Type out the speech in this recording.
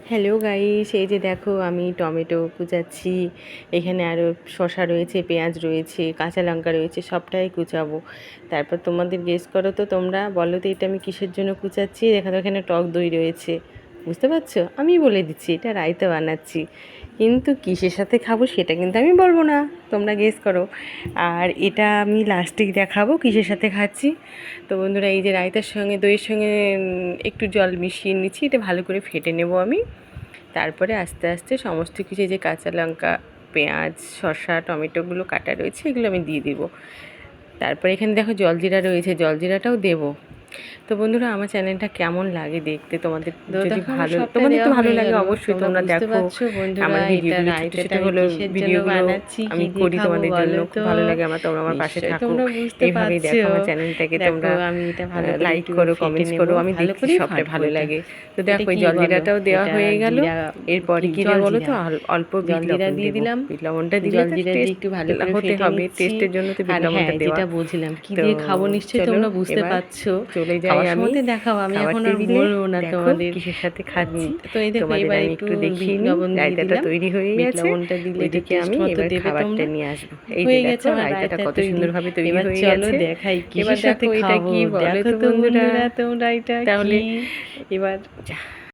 Hello guys, এই যে দেখো আমি টমেটো কুচাচ্ছি। এখানে আরও শসা রয়েছে, পেঁয়াজ রয়েছে, কাঁচা লঙ্কা রয়েছে, সবটাই কুচাবো। তারপর তোমাদের গেস করো তো, তোমরা বলো তো এটা আমি কিসের জন্য কুচাচ্ছি। দেখো এখানে টক দই রয়েছে, বুঝতে পারছো? আমি বলে দিচ্ছি এটা রায়তা বানাচ্ছি, কিন্তু কিসের সাথে খাবো সেটা কিন্তু আমি বলবো না, তোমরা গেস করো। আর এটা আমি লাস্টেই দেখাবো কিসের সাথে খাচ্ছি। তো বন্ধুরা, এই যে রায়তার সঙ্গে দইয়ের সঙ্গে একটু জল মিশিয়ে নিচ্ছি, এটা ভালো করে ফেটে নেব আমি। তারপরে আস্তে আস্তে সমস্ত কিছু, যে কাঁচা লঙ্কা, পেঁয়াজ, শসা, টমেটোগুলো কাটা রয়েছে এগুলো আমি দিয়ে দিব। তারপরে এখানে দেখো জলজিরা রয়েছে, জলজিরাটাও দেবো। তো বন্ধুরা, আমার চ্যানেলটা কেমন লাগে দেখতে, তোমাদের যদি ভালো, তোমাদের তো ভালো লাগে অবশ্যই তোমরা দেখো আমার ভিডিওগুলো, ছোটো ছোটো হলো ভিডিওগুলো আমি করি তোমাদের জন্য, খুব ভালো লাগে আমার। তোমরা আমার পাশে থাকো, এইভাবেই দেখো আমার চ্যানেলটাকে, তোমরা লাইক করো, কমেন্টস করো, আমি দেখতে সবটা ভালো লাগে। তো দেখো এই জলজিরাটাও দেওয়া হয়ে গেল। এরপরে কি দেবো বলো তো, অল্প বিট লবণ দিয়ে দিলাম। বিট লবণটা দিলে একটু ভালো হতে হবে, টেস্টের জন্য তো বিট লবণটা দেওয়া। যেটা বলছিলাম কি দিয়ে খাবো নিশ্চয়ই তোমরা বুঝতে পারছো। চলে যাই আমি, দেখাও, আমি এখন আর বলবো না তোমাদের কিসের সাথে খাচ্ছি। তো এই দেখো এবার একটু দেখিয়ে লবণ দিয়ে রায়তাটা তৈরি হয়ে গেছে। লবণটা দিলে ওইদিকে আমি এবার খাবারটা নিয়ে আসবো। এই হয়ে যে গেছে দেখো আমার রায়তাটা কত সুন্দরভাবে তৈরি এবার হয়ে চলো গেছে। দেখাই এবার কিসের সাথে দেখো এটা খাবো। কি বলো দেখো তো তো বন্ধুরা, তোমরা এটা তাহলে কি? এবার